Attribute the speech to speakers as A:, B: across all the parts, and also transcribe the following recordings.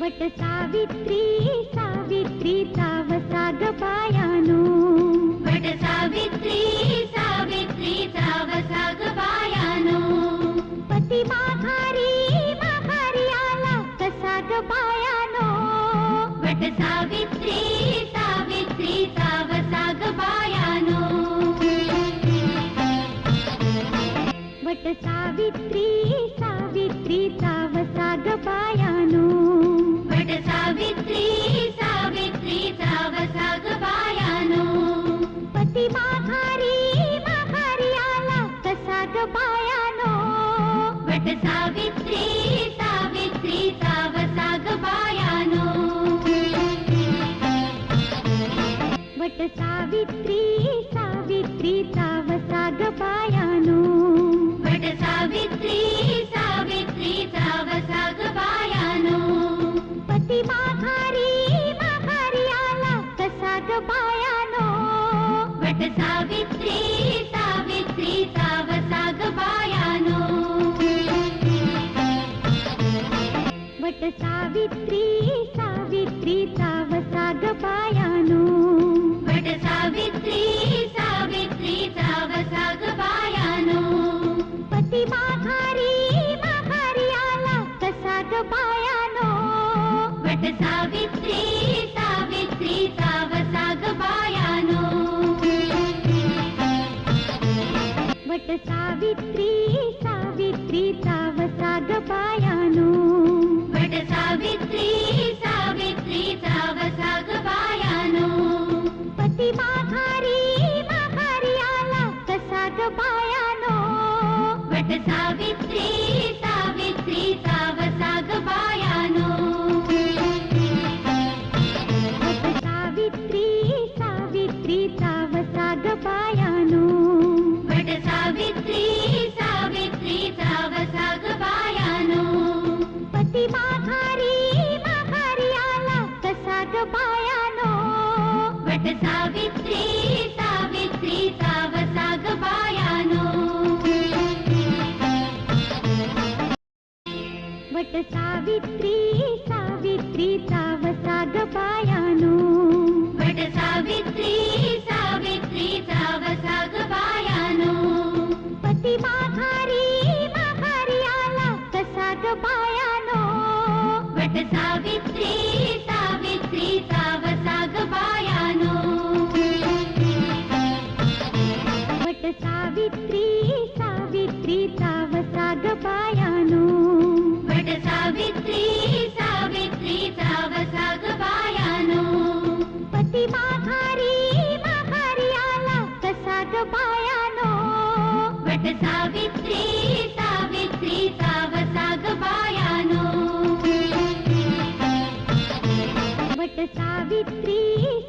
A: वट सावित्री सावित्रीचा वसा ग बायानो,
B: वट सावित्री सावित्रीचा वसा ग बायानो,
A: पती माघारी माघारी आला कसा ग बायानो,
B: वट सावित्री सावित्रीचा वसा ग बायानो,
A: वट सावित्री सावित्रीचा वसा ग बायानो,
B: वट सावित्री सावित्रीचा वसा ग बायानो,
A: पती माघारी माघारी आला कसा ग बायानो,
B: वट सावित्री सावित्रीचा वसा ग बायानो,
A: वट सावित्री सावित्रीचा वसा ग बायानो,
B: वट सावित्री सावित्रीचा वसा ग बायानो,
A: पती माघारी माघारी आला कसा ग बायानो,
B: वट सावित्री सावित्रीचा वसा ग बायानो,
A: वट सावित्री सावित्रीचा वसा ग बायानो,
B: वट सावित्री सावित्रीचा वसा ग बायानो,
A: पती माघारी माघारी आला कसा ग बायानो,
B: वट सावित्री सावित्रीचा वसा ग बायानो,
A: वट सावित्री सावित्रीचा वसा ग बायानो,
B: वट सावित्री सावित्रीचा वसा ग बायानो,
A: पती माघारी माघारी आला कसा ग बायानो,
B: वट सावित्री सावित्रीचा वसा ग बायानो,
A: वट सावित्री सावित्रीचा वसा ग बायानो,
B: वट सावित्री सावित्रीचा वसा ग बायानो,
A: पती माघारी माघारी आला कसा ग बायानो,
B: वट सावित्री सावित्रीचा वसा ग बायानो,
A: वट सावित्री सावित्रीचा वसा ग बायानो,
B: वट सावित्री सावित्रीचा वसा ग बायानो,
A: पती माघारी माघारी आला कसा ग बायानो,
B: वट सावित्री सावित्रीचा वसा ग बायानो,
A: वट सावित्री सावित्रीचा वसा ग बायानो,
B: वट सावित्री सावित्रीचा वसा ग बायानो,
A: पती माघारी माघारी आला कसा ग बायानो,
B: वट सावित्री सावित्रीचा वसा ग बायानो,
A: वट सावित्री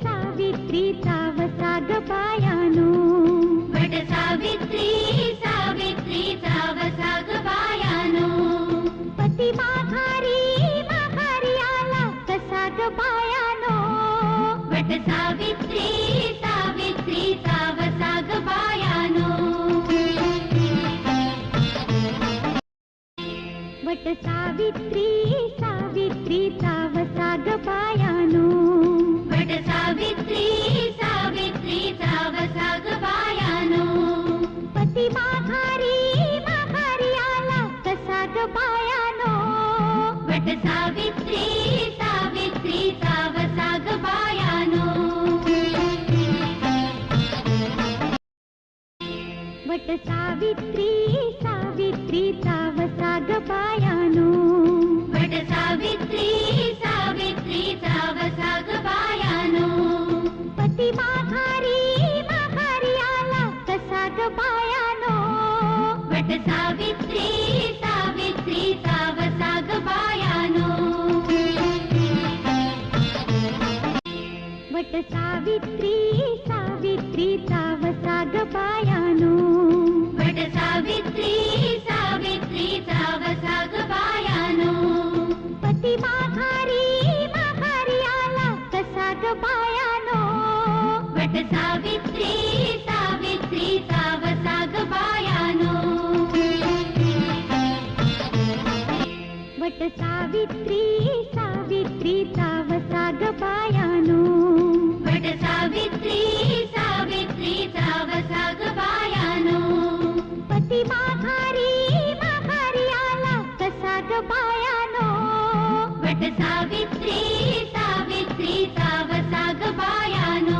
A: सावित्रीचा वसा ग बायानो,
B: वट सावित्री सावित्रीचा वसा ग बायानो,
A: पती माघारी माघारी आला कसा ग बायानो,
B: वट सावित्री सावित्रीचा वसा ग बायानो,
A: वट सावित्री सावित्रीचा वसा ग बायानो,
B: वट सावित्री सावित्रीचा वसा ग बायानो,
A: पती माघारी माघारी आला कसा ग बायानो,
B: वट सावित्री सावित्रीचा वसा ग बायानो,
A: वट सावित्री सावित्रीचा वसा ग बायानो,
B: वट सावित्री सावित्रीचा वसा ग बायानो,
A: पती माघारी माघारी आला कसा ग बायानो,
B: वट सावित्री सावित्रीचा वसा ग बायानो,
A: वट सावित्री सावित्रीचा वसा ग बायानो,
B: वट सावित्री सावित्रीचा वसा ग बायानो,
A: पती माघारी माघारी आला कसा ग बायानो,
B: वट सावित्री सावित्रीचा वसा ग बायानो,
A: वट सावित्री सावित्री
B: वट सावित्री सावित्रीचा वसा ग बायानो.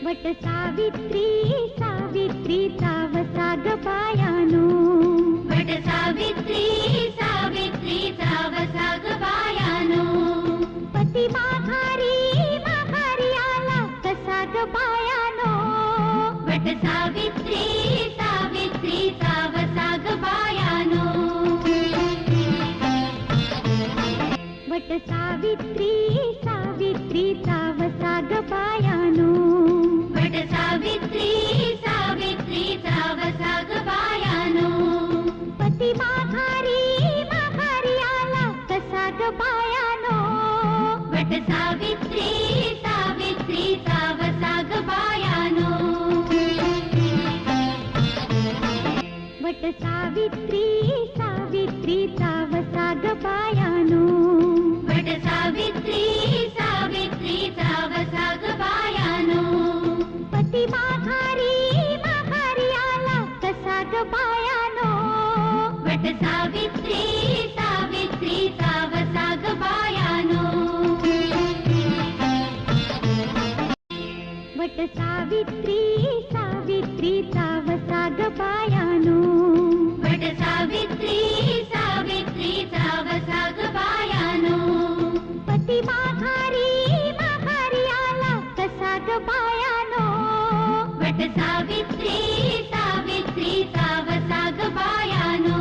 A: वट सावित्री सावित्रीचा वसा ग बायानो.
B: वट सावित्री सावित्रीचा वसा ग बायानो.
A: पती माघारी माघारी आला कसा ग बायानो.
B: वट सावित्री सावित्रीचा वसा ग बायानो.
A: वट सावित्री सावित्रीचा वसा ग बायानो.
B: वट सावित्री सावित्रीचा वसा ग बायानो.
A: पती माघारी माघारी आला कसा ग बायानो.
B: वट सावित्री सावित्रीचा वसा ग बायानो.
A: वट सावित्री सावित्रीचा वसा ग बायानो.
B: वट सावित्री सावित्रीचा वसा ग बायानो.
A: पती माघारी माघारी आला कसा ग बायानो.
B: वट सावित्री सावित्रीचा वसा ग बायानो.
A: वट सावित्री सावित्रीचा वसा ग बायानो.
B: वट सावित्री सावित्रीचा वसा ग बायानो.
A: पती माघारी माघारी आला कसा ग बायानो.
B: वट सावित्री सावित्रीचा वसा ग बायानो.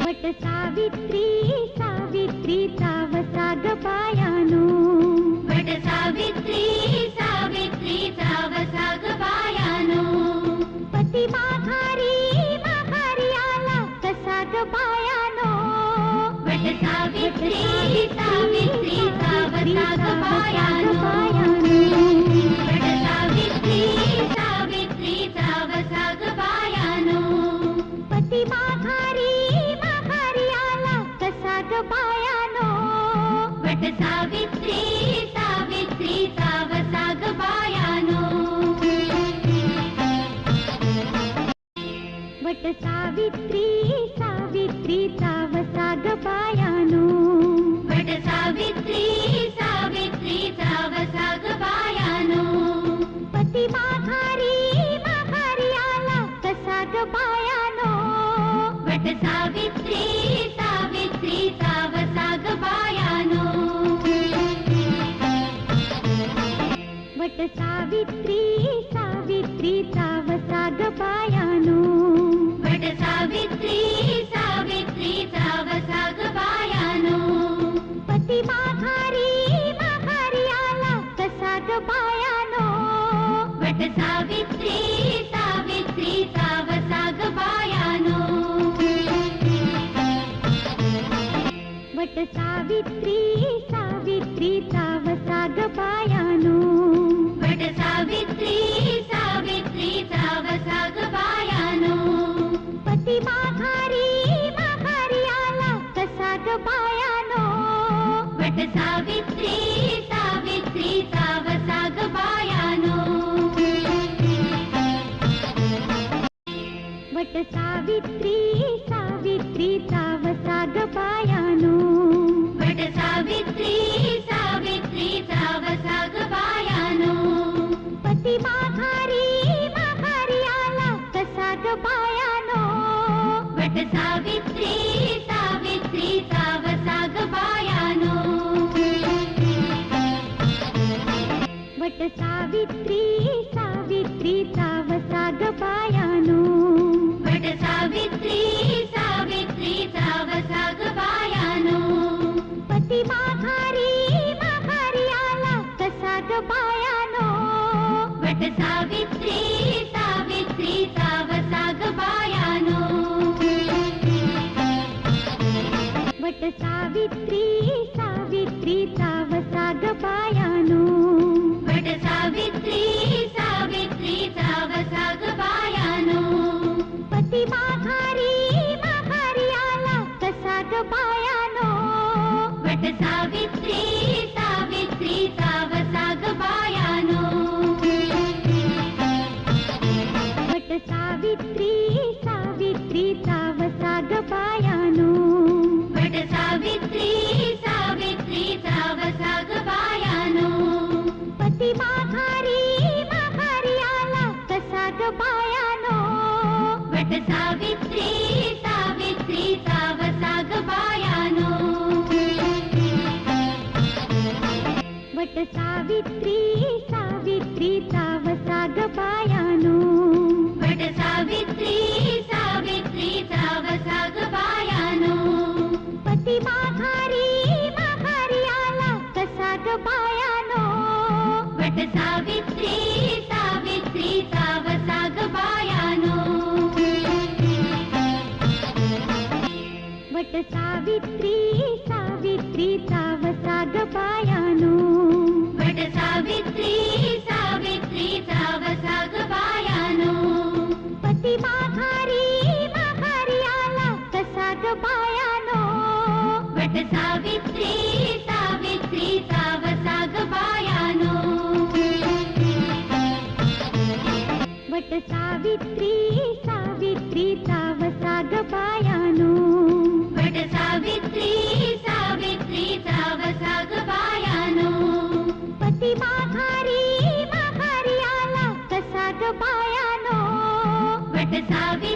A: वट सावित्री सावित्रीचा वसा ग बायानो.
B: वट सावित्री सावित्रीचा वसा ग बायानो.
A: पती माघारी माघारी आला कसा ग बायानो.
B: वट सावित्री सावित्रीचा वसा ग बायानो. वट सावित्री सावित्रीचा वसा ग बायानो.
A: पती माघारी माघारी आला कसा ग बायानो.
B: वट सावित्री सावित्रीचा वसा ग बायानो.
A: वट सावित्री सावित्रीचा वसा ग बायानो.
B: वट सावित्री सावित्रीचा वसा ग बायानो.
A: पती माघारी माघारी आला कसा ग बायानो.
B: वट सावित्री सावित्रीचा वसा ग बायानो.
A: वट सावित्री सावित्रीचा वसा ग बायानो.
B: वट सावित्री सावित्रीचा वसा ग बायानो.
A: पती माघारी माघारी आला कसा ग बायानो.
B: वट सावित्री सावित्रीचा वसा ग बायानो.
A: वट सावित्री सावित्रीचा वसा ग बायानो.
B: वट सावित्री सावित्रीचा वसा ग बायानो.
A: पती माघारी माघारी आला कसा ग बायानो.
B: वट सावित्री सावित्रीचा वसा ग बायानो.
A: वट सावित्री सावित्रीचा वसा ग बायानो.
B: वट सावित्री सावित्रीचा वसा ग बायानो.
A: पती माघारी माघारी आला कसा ग बायानो.
B: वट सावित्री सावित्रीचा वसा ग बायानो.
A: वट सावित्री सावित्रीचा वसा ग बायानो.
B: वट सावित्री सावित्रीचा वसा ग बायानो.
A: पती माघारी माघारी आला कसा ग बायानो.
B: वट सावित्री सावित्रीचा वसा ग बायानो.
A: वट सावित्री सावित्रीचा वसा ग बायानो.
B: वट सावित्री सावित्रीचा वसा ग बायानो.
A: पती माघारी माघारी आला कसा ग बायानो.
B: वट सावित्री सावित्रीचा वसा ग बायानो.
A: वट सावित्री सावित्रीचा ग बायानो.
B: वट सावित्री सावित्रीचा वसा ग बायानो.
A: पती माघारी माघारी आला कसा ग बायानो.
B: वट सावित्री सावित्रीचा वसा ग बायानो.
A: वट सावित्री सावित्रीचा वसा ग बायानो.
B: वट सावित्री सावित्रीचा वसा ग बायानो.
A: पती माघारी माघारी आला कसा ग बायानो.
B: वट सावित्री सावित्रीचा वसा ग बायानो.
A: वट सावित्री सावित्रीचा वसा ग बायानो.
B: वट सावित्री सावित्रीचा वसा ग बायानो.
A: पती माघारी माघारी आला कसा ग बायानो.
B: वट सावित्री सावित्रीचा वसा ग बायानो.
A: वट सावित्री सावित्रीचा वसा ग बायानो.
B: वट सावित्री सावित्रीचा वसा ग बायानो.
A: पती माघारी माघारी आला कसा ग बायानो.
B: वट सावित्री